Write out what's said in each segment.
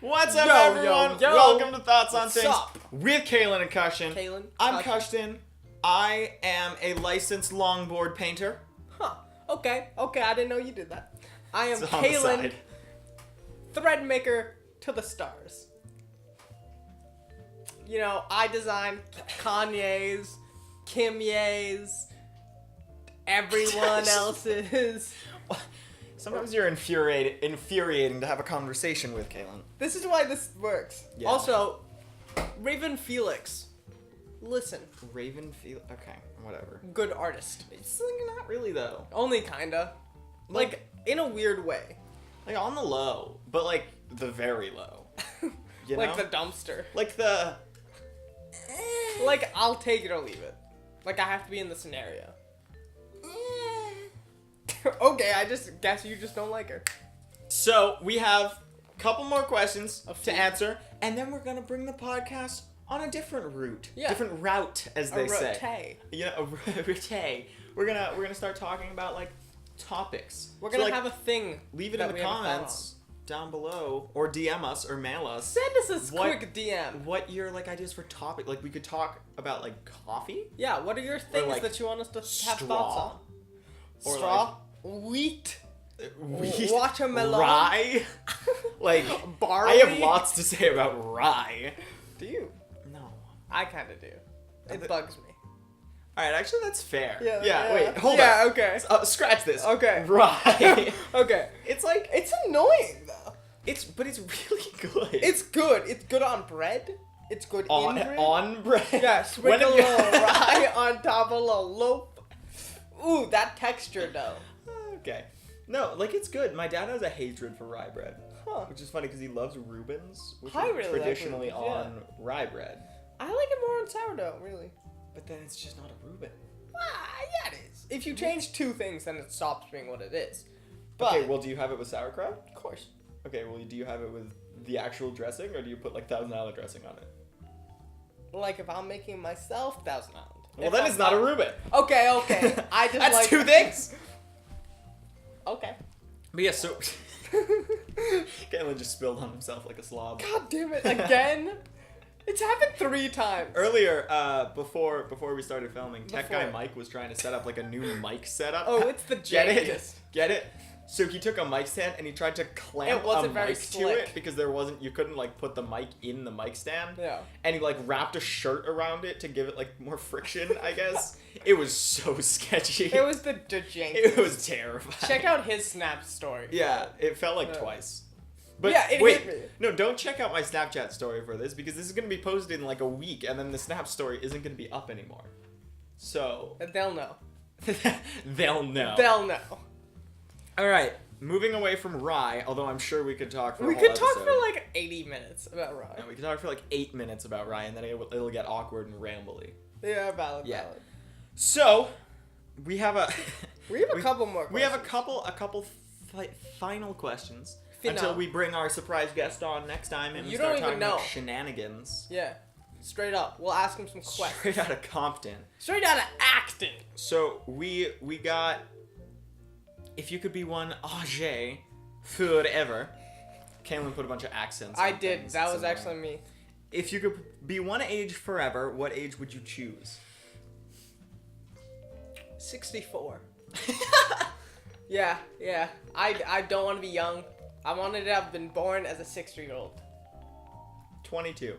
What's up, everyone? Yo. Welcome to Thoughts on What's Things up? with Kaelan and Karsten. Kaelan, I'm Karsten. I am a licensed longboard painter. Huh. Okay, I didn't know you did that. I am It's on the Kaelan, side. thread maker to the stars. You know, I design Kanye's, Kim Ye's, everyone else's. Sometimes you're infuriating to have a conversation with, Kaelan. This is why this works. Yeah. Also, Raven Felix. Listen, Raven feel okay, whatever. good artist. It's like, not really though. Only kinda. Like, in a weird way. Like on the low, but like the very low. You Like know? the dumpster. Like the. Like, I'll take it or leave it. Like, I have to be in the scenario. Okay, I just guess you just don't like her. So we have a couple more questions A to few. answer, and then we're gonna bring the podcast on a different route. Yeah. Different route, as they say. Rote. You know, a route. We're gonna start talking about like topics. We're gonna So, like, have a thing. leave it that in the we haven't thought comments down below, or DM us or mail us. Send us a quick DM. What your like ideas for topic? Like we could talk about like coffee, Yeah, what are your things like, that you want us to have straw, thoughts on? or Straw, wheat, wheat, watermelon, rye. Like barley. I have lots to say about rye. Do you? No. I kind of do. It th- bugs me. All right, actually, that's fair. Yeah. Wait, hold Yeah, on. okay. Scratch this. Okay. Rye. Okay. It's like It's annoying though. but it's really good. It's good. It's good on bread. It's good on in bread. on bread. Yeah, When sprinkle a have you- little rye on top of a little loaf. Ooh, that texture though. Okay. No, like it's good. My dad has a hatred for rye bread, Huh. which is funny because he loves Reubens, which I are really like traditionally Reubens, yeah. on rye bread. I like it more on sourdough, really. But then it's just not a Reuben. Yeah, it is. If you change two things, then it stops being what it is. But, Okay, well, do you have it with sauerkraut? of course. Okay, well, do you have it with the actual dressing, or do you put like $1,000 dressing on it? Like, if I'm making myself, Thousand Island. Well, If then I'm it's not a Reuben. Okay. I just That's like... two things. Okay. But yeah, so Kaelan just spilled on himself like a slob. God damn it, again? It's happened 3 times. Earlier, before we started filming, Tech Guy Before. Mike was trying to set up like a new mic setup. Oh, it's the Get it? jankest. Get it? So he took a mic stand and he tried to clamp It wasn't a very mic to slick. it because you couldn't like put the mic in the mic stand. Yeah. And he like wrapped a shirt around it to give it like more friction, I guess. It was so sketchy. It was the jankest. It was terrifying. Check out his Snap story. Yeah, it felt like Yeah. twice. But Yeah, it wait, hit me. no, don't check out my Snapchat story for this because this is going to be posted in like a week and then the Snap story isn't going to be up anymore. So, They'll know. they'll know. They'll know. All right, moving away from rye, although I'm sure we could talk for We a whole could talk episode. for like 80 minutes about Ryan. No, we could talk for like 8 minutes about rye and then it'll get awkward and rambly. Yeah, valid. Yeah. Valid. So, we have a We have a couple more we have a questions. couple final questions Final. until we bring our surprise guest on next time and we You start don't even talking about know. shenanigans. Yeah. Straight up. We'll ask him some questions. Straight out of Compton. Straight out of acting. So we got if you could be one âge forever. Kaelan put a bunch of accents. I on did. things. That It's was annoying. actually me. If you could be one age forever, what age would you choose? 64. Yeah. I don't want to be young. I wanted to have been born as a 6-year-old. 22.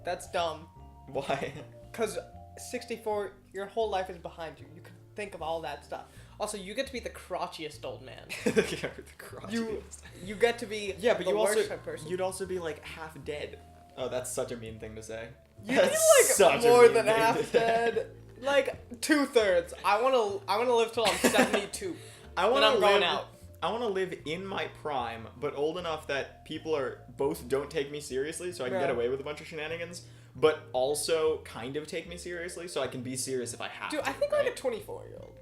That's dumb. Why? Because 64, your whole life is behind you. You can think of all that stuff. Also, you get to be the crotchiest old man. The crotchiest. You get to be Yeah, but the you worst also type of person. you'd also be like half dead. Oh, that's such a mean thing to say. You'd That's be such like a more mean than thing to half say. dead. Like 2/3. I wanna live till I'm 72. I want Then to I'm going live. out. I want to live in my prime, but old enough that people don't take me seriously, so I can get Yeah. away with a bunch of shenanigans, but also kind of take me seriously, so I can be serious if I have Dude, to. I think right? like a 24-year-old.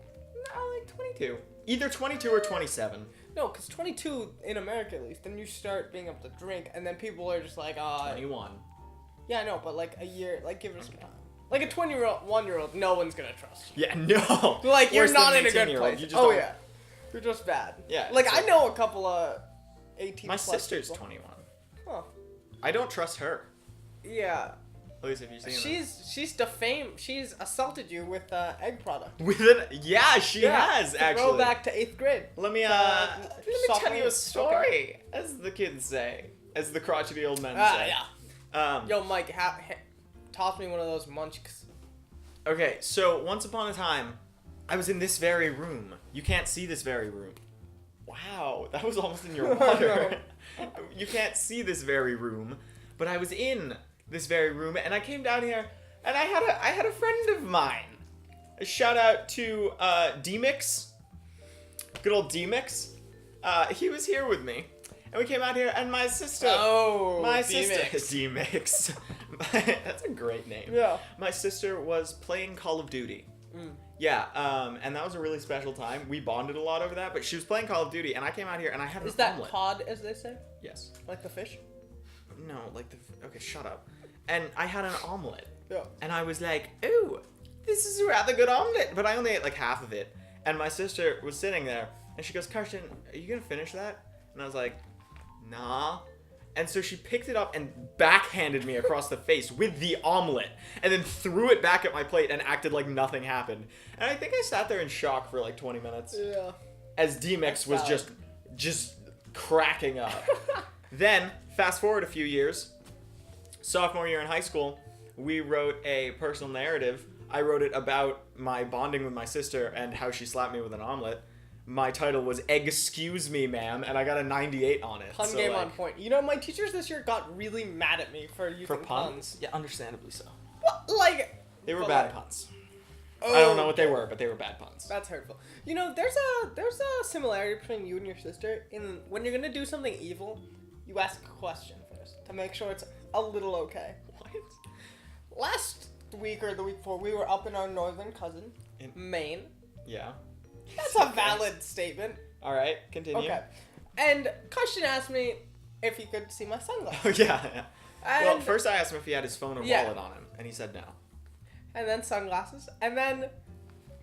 No, like 22. Either 22 or 27. No, because 22 in America at least, then you start being able to drink, and then people are just like, 21. yeah, I know, but like a year, like give it some time. Like a 1-year-old, no one's gonna trust you. Yeah, no. Like you're Worse than not in a good 18-year-old, place. you just Oh don't- yeah, you're just bad. Yeah, Like it's I like- know a couple of 18. My plus sister's people. 21. Huh. I don't trust her. Yeah. At least if you've seen She's defamed. She's assaulted you with egg product. With it? Yeah, she has, actually. Throw back to 8th grade. Let me tell you a story, as the kids say. As the crotchety old men say. Yeah. Yo, Mike, toss me one of those munchks. Okay, so once upon a time, I was in this very room. You can't see this very room. Wow, that was almost in your water. You can't see this very room, but I was in this very room, and I came down here, and I had a friend of mine. A shout out to D-Mix. Good old D-Mix. He was here with me, and we came out here, and my sister. Oh, my D-Mix. sister. D-Mix. That's a great name. Yeah. My sister was playing Call of Duty. Yeah, and that was a really special time. We bonded a lot over that, but she was playing Call of Duty, and I came out here, and I had an omelet. Is that COD, as they say? Yes. Like the fish? No, like the... Okay, shut up. And I had an omelet. Yeah. And I was like, ooh, this is a rather good omelet. But I only ate like half of it. And my sister was sitting there, and she goes, Karsten, are you going to finish that? And I was like, nah. And so she picked it up and backhanded me across the face with the omelet, and then threw it back at my plate and acted like nothing happened. And I think I sat there in shock for like 20 minutes. Yeah. As D-Mix was just cracking up. Then, fast forward a few years, sophomore year in high school, we wrote a personal narrative. I wrote it about my bonding with my sister and how she slapped me with an omelet. My title was "Excuse Me, Ma'am," and I got a 98 on it. Pun game on point. You know, my teachers this year got really mad at me for using puns. Yeah, understandably so. What? Like... They were bad puns. Oh, I don't know what they were, but they were bad puns. That's hurtful. You know, there's a similarity between you and your sister in when you're gonna do something evil, you ask a question first to make sure it's a little okay. What? Last week or the week before, we were up in our northern cousin, in Maine. Yeah. That's a valid statement. All right, continue. Okay. And Karsten asked me if he could see my sunglasses. Oh, yeah. And Well, first I asked him if he had his phone or wallet on him, and he said no. And then sunglasses, and then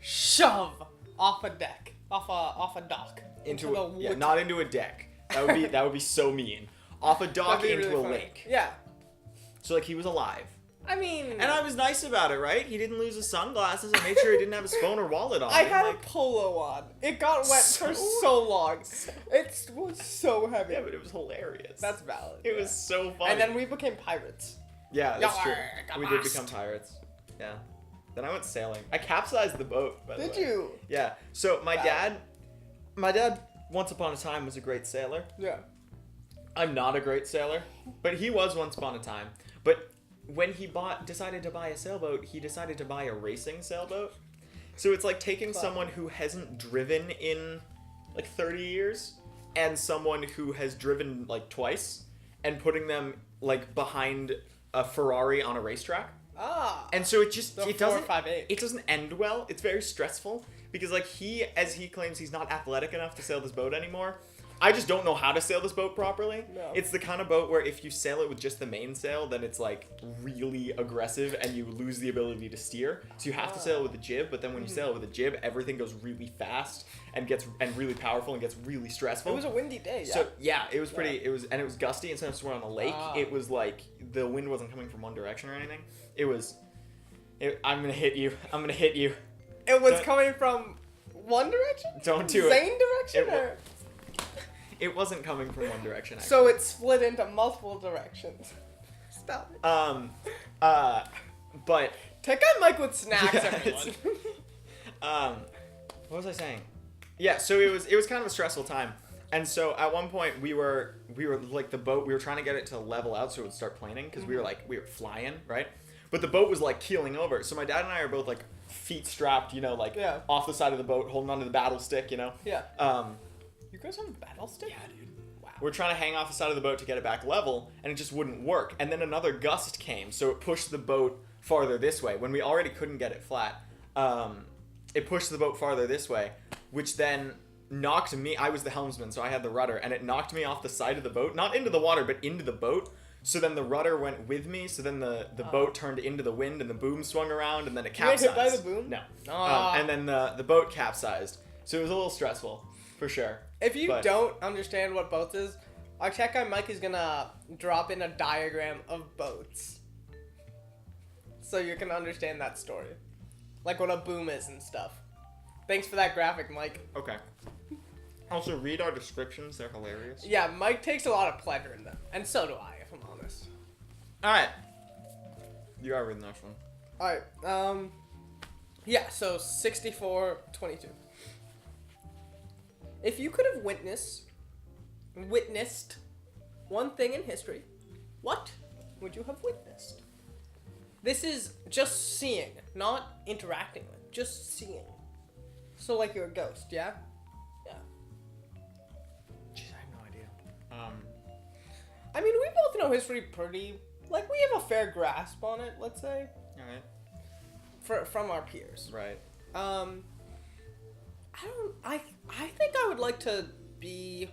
shove off a deck, off a dock into the water. Yeah, not into a deck. That would be so mean. Off a dock That'd be into really a funny. lake. Yeah. So like he was alive. I mean, And I was nice about it, right? He didn't lose his sunglasses. I made sure he didn't have his phone or wallet on. I had a polo on. It got wet for so long. It was so heavy. Yeah, but it was hilarious. That's valid. It was so funny. And then we became pirates. Yeah, that's true. Yarr, We did become pirates. Yeah. Then I went sailing. I capsized the boat, by the way. Did you? Yeah. So my dad, once upon a time, was a great sailor. Yeah. I'm not a great sailor, but he was once upon a time. But when he decided to buy a sailboat, he decided to buy a racing sailboat. So it's like taking someone who hasn't driven in like 30 years and someone who has driven like twice and putting them like behind a Ferrari on a racetrack. Ah. And so it doesn't 458. it doesn't end well. It's very stressful because like as he claims he's not athletic enough to sail this boat anymore. I just don't know how to sail this boat properly. No. It's the kind of boat where if you sail it with just the mainsail, then it's like really aggressive and you lose the ability to steer. So you have to sail it with a jib, but then when you sail it with a jib, everything goes really fast and gets really powerful and gets really stressful. It was a windy day. Yeah. So yeah, it was pretty. It was gusty. Instead of we're on a lake, Ah. it was like the wind wasn't coming from one direction or anything. I'm gonna hit you. I'm gonna hit you. It was coming from one direction? Don't do it. Same direction? It It wasn't coming from one direction, actually. So it split into multiple directions. Stop it. But Take on Mike with snacks, Yeah, everyone. what was I saying? Yeah, so it was kind of a stressful time. And so at one point we were like the boat, we were trying to get it to level out so it would start planing because we were flying, right? But the boat was like keeling over. So my dad and I are both like feet strapped, off the side of the boat, holding onto the battle stick, Yeah. You guys have a battle stick? Yeah, dude. Wow. We're trying to hang off the side of the boat to get it back level, and it just wouldn't work. And then another gust came, so it pushed the boat farther this way. When we already couldn't get it flat, it pushed the boat farther this way, which then knocked me. I was the helmsman, so I had the rudder, and it knocked me off the side of the boat, not into the water, but into the boat. So then the rudder went with me, so then the boat turned into the wind, and the boom swung around, and then it capsized. You got hit by the boom? No. Ah. And then the boat capsized. So it was a little stressful, for sure. If you don't understand what boats is, Our tech guy Mike is gonna drop in a diagram of boats. So you can understand that story. Like what a boom is and stuff. Thanks for that graphic, Mike. Okay. Also, read our descriptions. They're hilarious. Yeah, Mike takes a lot of pleasure in them. And so do I, if I'm honest. Alright. You gotta read the next one. Alright, yeah, so 64-22. If you could have witnessed one thing in history, what would you have witnessed? This is just seeing, not interacting with, just seeing. So like you're a ghost, yeah? Yeah. Jeez, I have no idea. I mean, we both know history pretty, like we have a fair grasp on it, let's say. Alright. From our peers. Right. I think I would like to be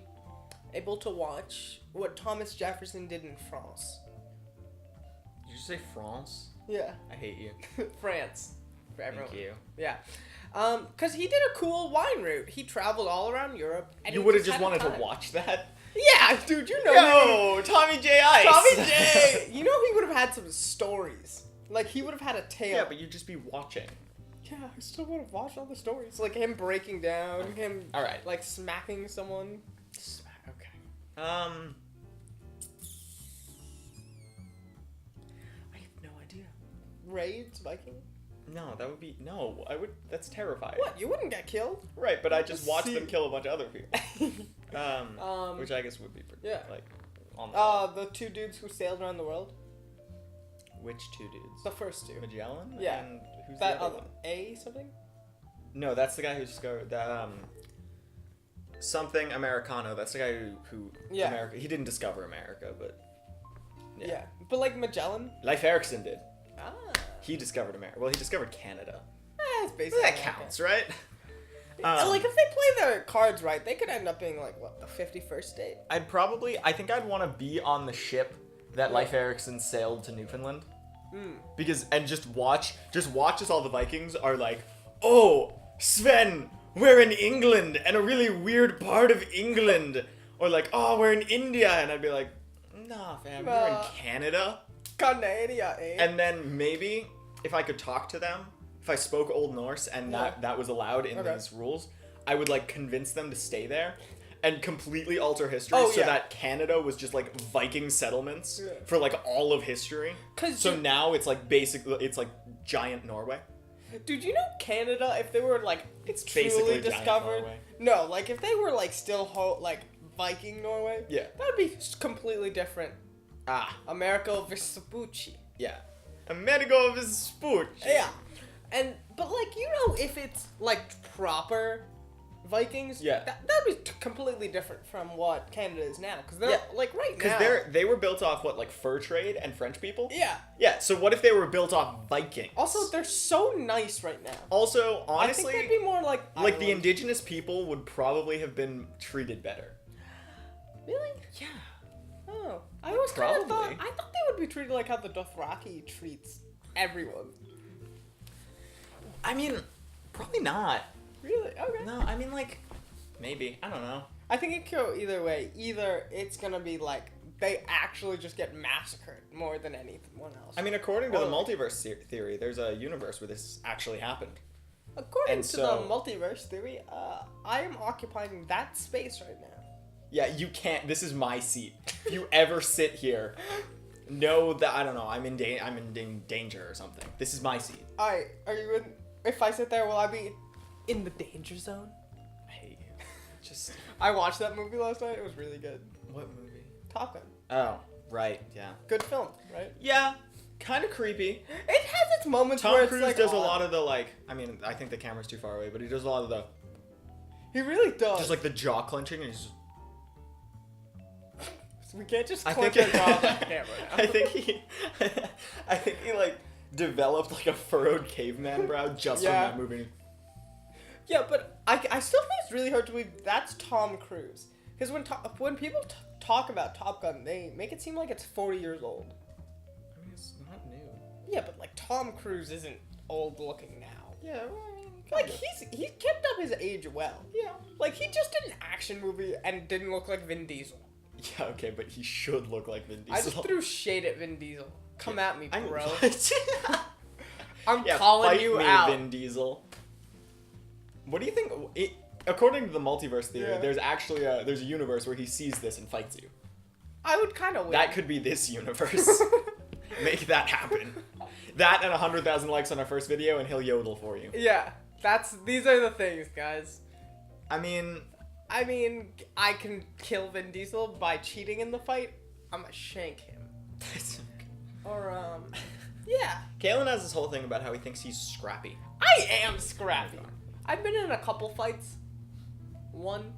able to watch what Thomas Jefferson did in France. Did you say France? Yeah. I hate you. France. For everyone. Thank you. Yeah. Cause he did a cool wine route. He traveled all around Europe. And You he would have just had a wanted to time. watch that? Yeah, dude, you know. Yo, Tommy J. Ice. Tommy J. You know he would have had some stories. Like he would have had a tale. Yeah, but you'd just be watching. Yeah, I still would have watched all the stories. Like him breaking down, him All right. like smacking someone. Okay. I have no idea. Raids, Viking. No, that would be no. I would. That's terrifying. What? You wouldn't get killed? Right, but I just watched See- them kill a bunch of other people. Which I guess would be pretty. Yeah. Like, on The two dudes who sailed around the world. which two dudes? The first two. Magellan. Yeah. And who's That the other other one? A something. No, that's the guy who discovered that. Something Americano. That's the guy who Yeah. America. He didn't discover America, but Yeah. But like Magellan. Leif Erikson did. Ah. He discovered America. Well, he discovered Canada. It's basically That like counts, right? like if they play their cards right, they could end up being like what, the 51st state. I think I'd want to be on the ship that Leif Erikson sailed to Newfoundland. Because just watch as all the Vikings are like, oh, Sven, we're in England and a really weird part of England, or like, oh, we're in India, and I'd be like, nah, fam, we're in Canada. Canada, eh? And then maybe if I could talk to them, if I spoke Old Norse and that was allowed in these rules, I would like convince them to stay there and completely alter history that Canada was just like Viking settlements for like all of history. So now it's like it's like giant Norway. Dude, you know Canada, if they were like It's truly basically giant discovered, Norway. no, like if they were like still like Viking Norway, Yeah. that would be completely different. Ah, Americo Vespucci. yeah. Amerigo Vespucci. Yeah, but like you know, if it's like proper Vikings, that'd be completely different from what Canada is now, because they're like right now. Because they were built off what, like fur trade and French people. Yeah. Yeah. So what if they were built off Vikings? Also, they're so nice right now. Also, honestly, I think they'd be more like the indigenous people would probably have been treated better. Really? Yeah. Oh, I always kind of Probably. thought they would be treated like how the Dothraki treats everyone. I mean, probably not. Really? Okay. No, I mean like, maybe. I don't know. I think it could go either way. Either it's gonna be like they actually just get massacred more than anyone else. I mean, according to the multiverse theory, there's a universe where this actually happened. According to the multiverse theory, I am occupying that space right now. Yeah, you can't. This is my seat. If you ever sit here, know that I don't know. I'm in danger or something. This is my seat. Alright, are you in? If I sit there, will I be in the danger zone? I hate you. Just. I watched that movie last night. It was really good. What movie? Top Gun. Oh, right. Yeah. Good film, right? Yeah. Kind of creepy. It has its moments Tom where Cruise it's like does a lot of the like. I mean, I think the camera's too far away, but he does a lot of the He really does. just like the jaw clenching. And he's just, we can't just I clench think our jaw on the camera now. I think he like developed like a furrowed caveman brow just from that movie. Yeah, but I still think it's really hard to believe that's Tom Cruise. Because when people talk about Top Gun, they make it seem like it's 40 years old. I mean, it's not new. Yeah, but like Tom Cruise isn't old looking now. Yeah, well, I mean, Like he's kept up his age well. yeah. Like he just did an action movie and didn't look like Vin Diesel. Yeah, okay, but he should look like Vin Diesel. I just threw shade at Vin Diesel. Come at me, bro. I'm Yeah, calling fight you me, out. Vin Diesel. What do you think? According to the multiverse theory, Yeah. there's actually there's a universe where he sees this and fights you. I would kind of win. That could be this universe. Make that happen. That and 100,000 likes on our first video, and he'll yodel for you. Yeah, these are the things, guys. I mean, I can kill Vin Diesel by cheating in the fight. I'm gonna shank him. Or yeah. Kaelan has this whole thing about how he thinks he's scrappy. I am scrappy. I've been in a couple fights. One,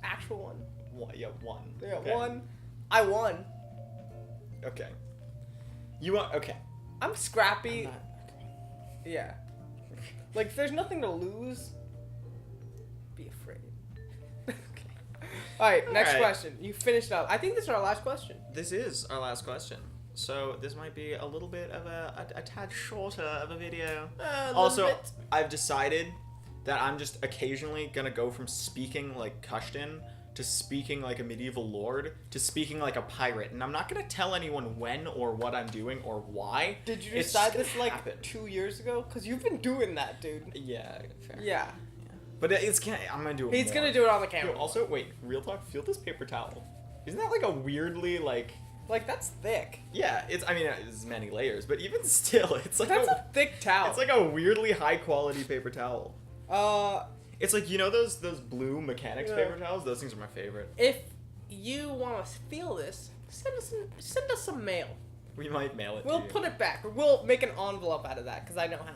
actual one. Yeah, one. Yeah, Okay. one. I won. Okay. You want? Okay. I'm scrappy. I'm not- Yeah. Like, if there's nothing to lose, be afraid. Alright, next Alright. question. You finished up. I think this is our last question. This is our last question. So this might be a little bit of a tad shorter of a video. Also, I've decided that I'm just occasionally gonna go from speaking like Karsten to speaking like a medieval lord to speaking like a pirate, and I'm not gonna tell anyone when or what I'm doing or why. Did you It's decide just this gonna like happen. 2 years ago? Because you've been doing that, dude. Yeah, fair. Yeah. But it's gonna. I'm gonna do it. He's more. gonna do it on the Yo, camera. also, wait. Real talk. Feel this paper towel. Isn't that like a weirdly like? Like, that's thick. Yeah, it's. I mean, it's many layers, but even still, it's like That's a thick towel. It's like a weirdly high quality paper towel. Uh, It's like, you know those blue mechanics Yeah. paper towels? Those things are my favorite. if you want to feel this, send us some mail. We might mail it We'll to you. put it back. Or we'll make an envelope out of that, because I know how.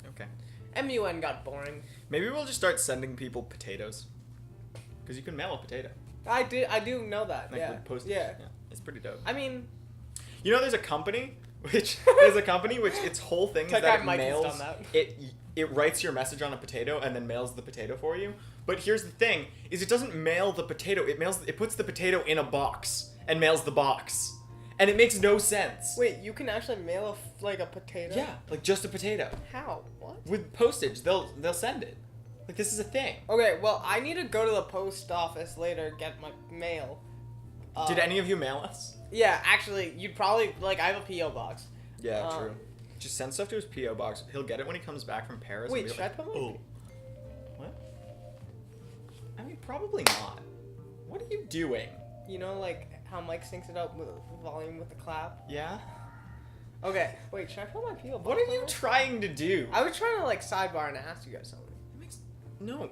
Okay. MUN got boring. Maybe we'll just start sending people potatoes. Because you can mail a potato. I do know that. Like yeah. with postage. Yeah. It's pretty dope. I mean, You know, there's a company which its whole thing is Tech that Guy it Mike has mails done that. it writes your message on a potato and then mails the potato for you. But here's the thing: is it doesn't mail the potato. It puts the potato in a box and mails the box, and it makes no sense. wait, you can actually mail a potato? Yeah, like just a potato How? What? with postage. They'll send it. Like, this is a thing. Okay, well, I need to go to the post office later, get my mail. Did any of you mail us? Yeah, actually, you'd probably, I have a P.O. box. Yeah, Um, true. Just send stuff to his P.O. box. He'll get it when he comes back from Paris. Wait, and be should I like, put my... "Oh." What? I mean, probably not. What are you doing? You know, how Mike syncs it up with volume with the clap? Yeah? Okay, wait, should I put my P.O. box? What are you on? trying to do? I was trying to, sidebar and ask you guys something. No,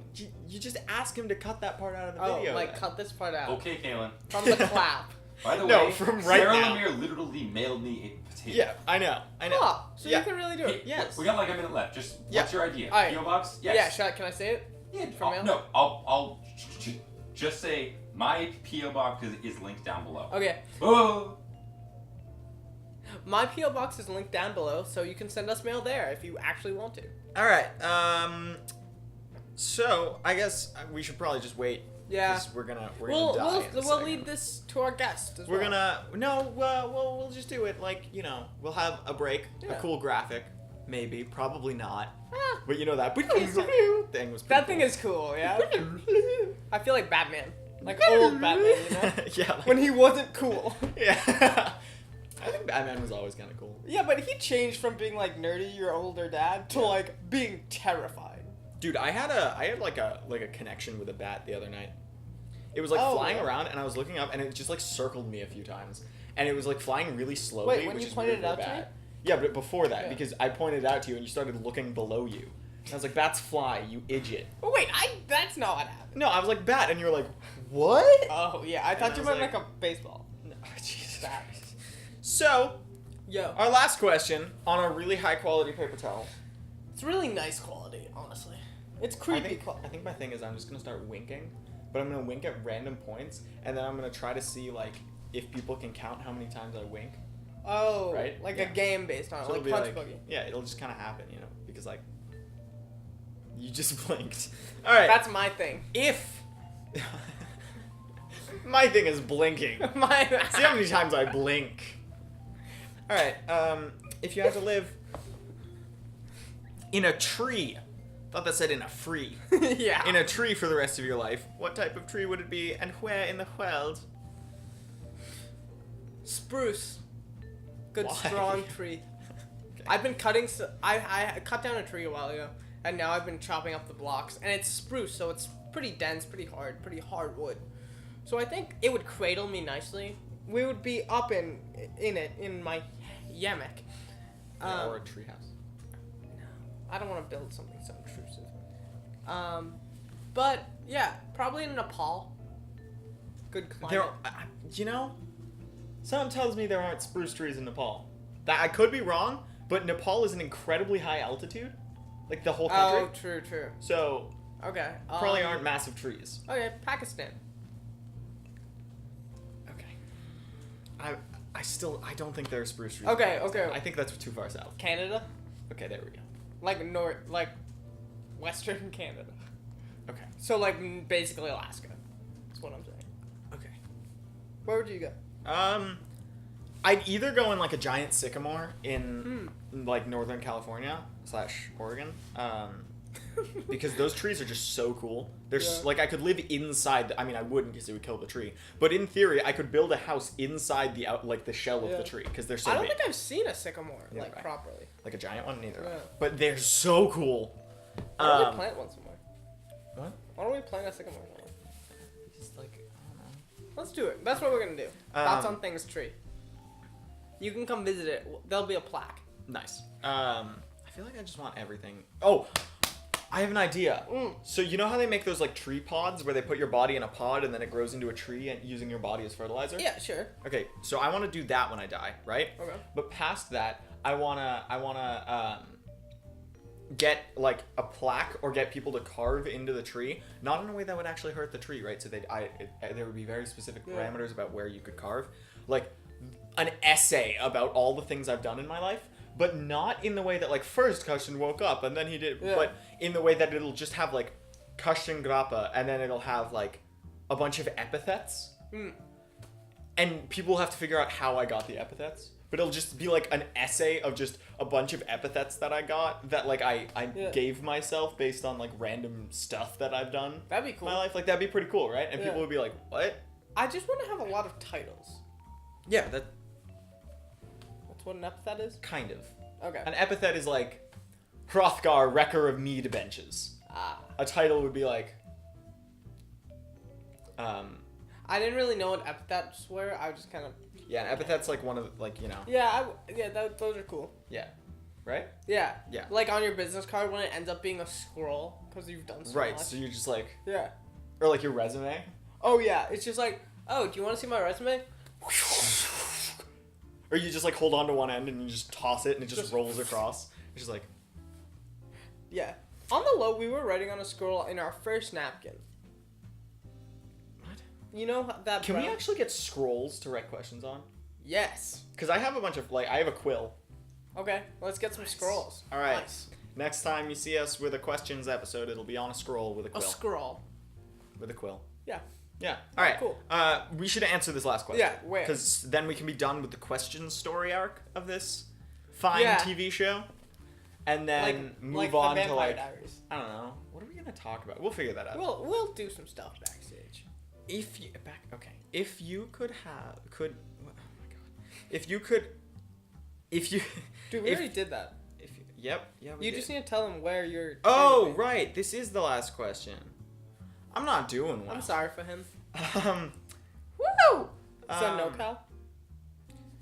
you just ask him to cut that part out of the Oh, video. then. cut this part out. Okay, Kaelan. From the clap. By the No, way, from right Sarah now. Lemire literally mailed me a potato. Yeah, I know. Oh, so Yeah. you can really do Hey, it. Yes. We got like a minute left. Just Yeah. what's your idea? Alright. PO box? Yes. Yeah, can I say it? Yeah. For mail? No, I'll just say my PO box is linked down below. Okay. Oh. My P.O. box is linked down below, so you can send us mail there if you actually want to. All right. So I guess we should probably just wait. Yeah. 'Cause we're gonna die. in a We'll second. lead this to our guest as We're well. we'll just do it we'll have a break, Yeah. a cool graphic, maybe, probably not, Ah, but you know that thing was pretty that thing cool. is cool, yeah. I feel like Batman. Like old Batman, you know? Yeah. Like, When he wasn't cool. yeah. I think Batman was always kind of cool. Yeah, but he changed from being nerdy, your older dad, to being terrified. Dude, I had like a connection with a bat the other night. It was Oh, flying yeah. around, and I was looking up, and it just circled me a few times, and it was flying really slowly. Wait, when which you is pointed weird it for a out to bat. me? Yeah, but before that, Yeah. because I pointed it out to you, and you started looking below you. And I was like, "Bats fly, you idiot." Oh wait, that's not what happened. No, I was like, "Bat," and you were like, "What?" Oh yeah, I thought I you was meant like- a baseball. No, Jesus Bat. Christ. So, Yo, our last question on our really high quality paper towel. it's really nice quality, honestly. It's I creepy think, quality. I think my thing is I'm just gonna start winking, but I'm gonna wink at random points, and then I'm gonna try to see if people can count how many times I wink. Oh, Right? like Yeah. a game based on it, So like it'll Punch be Boogie. yeah, it'll just kind of happen, because you just blinked. All right. That's my thing. if my thing is blinking. My See how many times I blink. All right. If you had to live in a tree Thought that said in a free. Yeah. In a tree for the rest of your life. What type of tree would it be, and where in the world? Spruce. Good Why? strong tree. Okay. I've been cutting. I cut down a tree a while ago, and now I've been chopping up the blocks. And it's spruce, so it's pretty dense, pretty hard wood. So I think it would cradle me nicely. We would be up in it in my hammock. Or a treehouse. I don't want to build something so intrusive. But yeah, probably in Nepal. Good climate. You know, something tells me there aren't spruce trees in Nepal. That I could be wrong, but Nepal is an incredibly high altitude, like the whole country. Oh, true. So Okay. probably aren't massive trees. Okay, Pakistan. Okay. I don't think there are spruce trees. Okay, in Pakistan. okay. I think that's too far south. Canada, Okay, there we go. like Western Canada. Okay. So basically Alaska. That's what I'm saying. Okay. Where would you go? I'd either go in like a giant sycamore in like Northern California / Oregon, because those trees are just so cool. They're like I could live inside. I mean, I wouldn't because it would kill the tree. But in theory, I could build a house inside the shell of the tree because they're so I don't big. think I've seen a sycamore Yeah, right. properly. Like a giant one, neither. Yeah. But they're so cool. Why don't we plant one somewhere? What? Why don't we plant a sycamore somewhere? Just like I don't know. Let's do it. That's what we're gonna do. Thoughts on things tree. You can come visit it. There'll be a plaque. Nice. I feel like I just want everything. Oh, I have an idea. So you know how they make those like tree pods where they put your body in a pod and then it grows into a tree and using your body as fertilizer? Yeah, sure. Okay, so I want to do that when I die, right? Okay. But past that, I wanna get like a plaque or get people to carve into the tree, not in a way that would actually hurt the tree, right? So there would be very specific parameters about where you could carve, like an essay about all the things I've done in my life, but not in the way that like first Karsten woke up and then he did, but in the way that it'll just have like Karsten Grappa and then it'll have like a bunch of epithets, and people will have to figure out how I got the epithets. But it'll just be like an essay of just a bunch of epithets that I got that like I gave myself based on like random stuff that I've done. That'd be cool. In my life, like that'd be pretty cool, right? And people would be like, "What?" I just want to have a lot of titles. Yeah, that's what an epithet is? kind of. Okay. An epithet is like Hrothgar, wrecker of mead benches. A title would be like I didn't really know what epithets were. I was just kind of. yeah, an epithet's like one of the, like, you know. Yeah, those are cool. Yeah. Right? Yeah. Yeah. Like on your business card when it ends up being a scroll because you've done so Right. much. So you're just like, Yeah. or like your resume. Oh yeah, it's just like, oh, do you want to see my resume? Or you just like hold on to one end and you just toss it and it just rolls across. It's just like, Yeah. On the low, we were writing on a scroll in our first napkin. what? You know that. Can we brown- actually get scrolls to write questions on? Yes. Because I have a bunch of, like, I have a quill. Okay, let's get some scrolls. All right. Nice. Next time you see us with a questions episode, it'll be on a scroll with a A quill. scroll. With a quill. Yeah. Yeah. All right. Cool. We should answer this last question. Yeah, where? Because then we can be done with the questions story arc of this fine Yeah. TV show. And then move the on to, Vampire like, Diaries. I don't know. What are we going to talk about? We'll figure that out. We'll do some stuff backstage. If you Dude, we already did that. yeah, we You did. just need to tell them where you're. Oh, going. right. This is the last question. I'm not doing well. I'm sorry for him. Um, Woo! So Um, NoCal.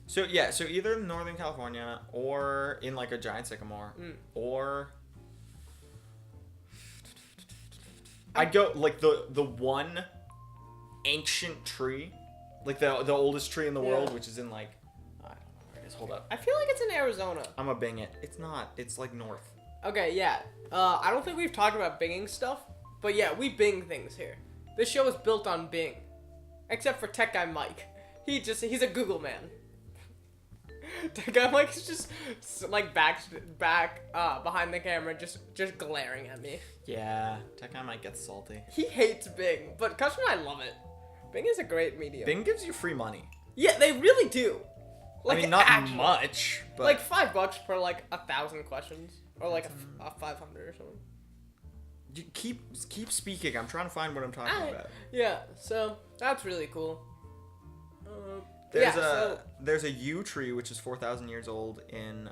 so either in Northern California or in like a giant sycamore or I'd go like the one ancient tree, like the oldest tree in the world, which is in like, I don't know where it is. Hold up. I feel like it's in Arizona. I'm gonna bing it. It's not. It's like north. Okay, yeah. I don't think we've talked about binging stuff, but yeah, we bing things here. This show is built on Bing, except for Tech Guy Mike. He's a Google man. Tech Guy Mike is just like back behind the camera, just glaring at me. Yeah, Tech Guy might get salty. He hates Bing, but Karsten and I love it. Bing is a great medium. Bing gives you free money. Yeah, they really do. Like, I mean, not actually. much, but Like $5 per like 1,000 questions, or like a 500 or something. You keep speaking. I'm trying to find what I'm talking about. Yeah, so that's really cool. There's a yew tree which is 4,000 years old in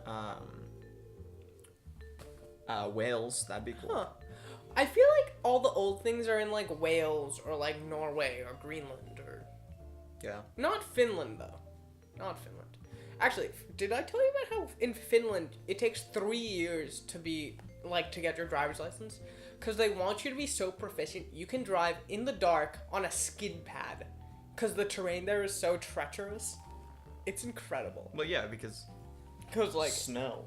Wales. That'd be cool. Huh. I feel like all the old things are in like Wales or like Norway or Greenland or Yeah. not Finland though. Not Finland. Actually, did I tell you about how in Finland it takes 3 years to be like to get your driver's license? Because they want you to be so proficient you can drive in the dark on a skid pad. Because the terrain there is so treacherous. It's incredible. Well, yeah, because like snow.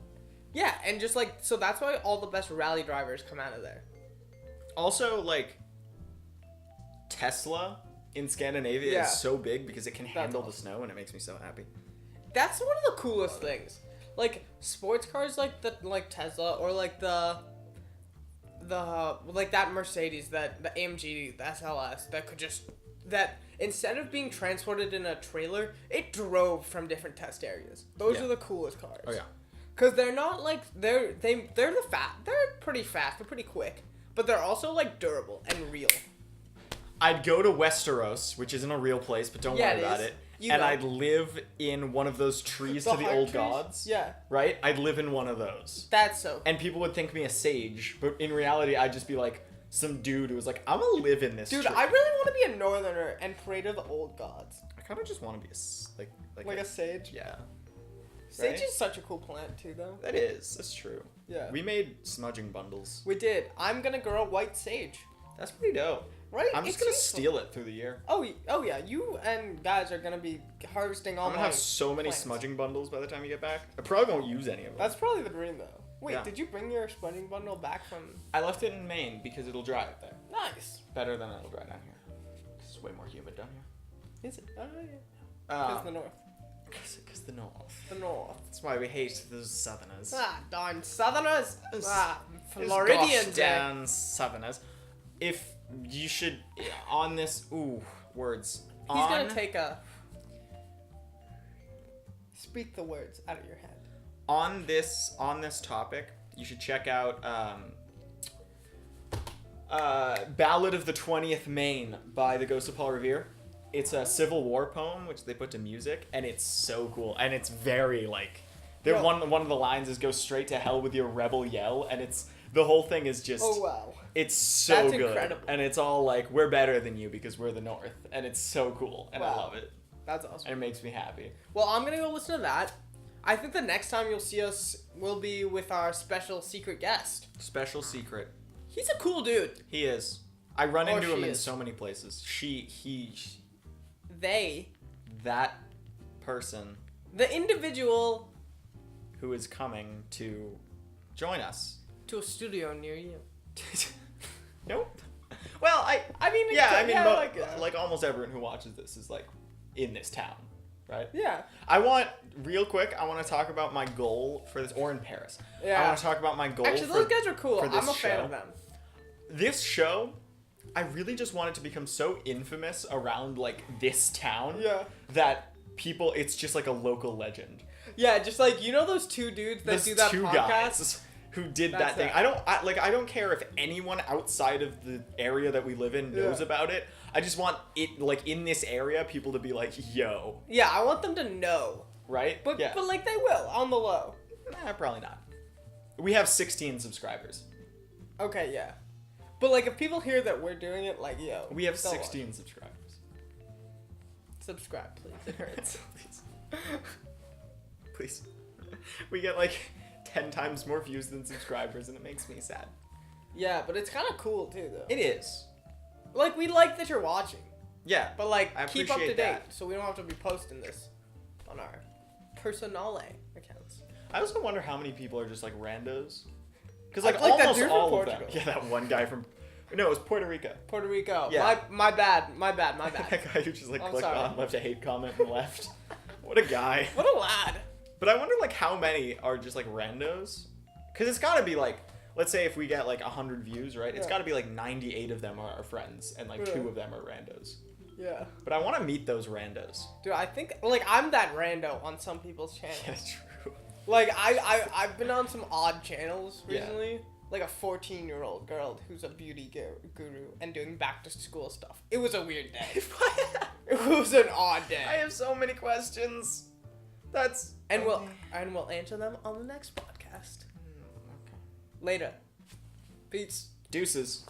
Yeah, and just like so that's why all the best rally drivers come out of there. Also, like Tesla in Scandinavia is so big because it can handle the snow, and it makes me so happy. That's one of the coolest things. Like sports cars like Tesla or like the like that Mercedes, the AMG, the SLS that instead of being transported in a trailer, it drove from different test areas. Those are the coolest cars. Oh yeah. Cuz they're not like they're pretty fast, they're pretty quick, but they're also like durable and real. I'd go to Westeros, which isn't a real place, but don't worry about it. I'd live in one of those trees to the old trees? gods. Yeah. Right? I'd live in one of those. That's so. And people would think me a sage, but in reality, I'd just be like some dude who was like, I'm gonna live in this Dude, tree. I really want to be a northerner and pray to the old gods. I kind of just want to be Like a sage? Yeah. Sage Right? is such a cool plant too, though. That is. That's true. Yeah. We made smudging bundles. We did. I'm gonna grow white sage. That's pretty dope. Right? I'm just gonna steal it through the year. Oh yeah. You and guys are gonna be harvesting all I'm gonna my have so many plants. smudging bundles by the time you get back. I probably won't use any of them. That's probably the dream, though. Wait, Yeah. did you bring your smudging bundle back from? I left it in Maine because it'll dry up there. Nice. Better than it'll dry down here. It's way more humid down here. Is it? Oh yeah. Because the north. Because the north. The north. That's why we hate those southerners. Ah, darn southerners. Those- Those Floridians. gosh damn southerners. If you should on this words. He's gonna take a. Speak the words out of your head. On this topic, you should check out Ballad of the 20th Maine by the Ghost of Paul Revere. It's a Civil War poem which they put to music, and it's so cool, and it's very like one of the lines is go straight to hell with your rebel yell, and it's the whole thing is just Oh wow. it's so That's good. incredible. And it's all like we're better than you because we're the north, and it's so cool, and I Wow. love it. That's awesome. And it makes me happy. Well, I'm gonna go listen to that. I think the next time you'll see us will be with our special secret guest. Special secret. He's a cool dude. He is. I run Or into him she in is. so many places. They, That person the individual, who is coming to join us. to a studio near you. Nope. Well, I mean, it yeah, could- I mean, yeah, like almost everyone who watches this is like in this town, right? Yeah. I want to talk about my goal for this, or in Paris. Yeah. I want to talk about my goal. Actually, those guys are cool. for this I'm a fan show. of them. This show, I really just want it to become so infamous around like this town Yeah. that people, it's just like a local legend. Yeah, just like those two dudes that Those do that two podcast. guys who did That's that thing. it. I don't care if anyone outside of the area that we live in knows Yeah. about it. I just want it like in this area, people to be like, yo, Yeah, I want them to know, right? but yeah. but like they will on the low. Nah, probably not. We have 16 subscribers. Okay, yeah. But like if people hear that we're doing it, like yo, We have they'll watch. 16 subscribers. Subscribe, please. It hurts. Please. We get like 10 times more views than subscribers, and it makes me sad. Yeah, but it's kind of cool too, though. It is. Like we like that you're watching, Yeah. but like I keep up to appreciate date, that. so we don't have to be posting this on our personale accounts. I also wonder how many people are just like randos. Because I like like that almost dude from all of them. Portugal. Yeah, that one guy from. No, it was Puerto Rico. Puerto Rico. Yeah. My bad. That guy who just like I'm clicked sorry. on, left a hate comment, and left. What a guy. What a lad. But I wonder like how many are just like randos. Because it's got to be like, let's say if we get like 100 views, right? It's Yeah. got to be like 98 of them are our friends, and like Yeah. 2 of them are randos. Yeah. But I want to meet those randos. Dude, I think like I'm that rando on some people's channels. Yeah, true. Like I've been on some odd channels Yeah. recently like a 14-year-old girl who's a beauty guru and doing back to school stuff. It was a weird day. It was an odd day. I have so many questions. And we'll answer them on the next podcast. Okay. Later. Peace. Deuces.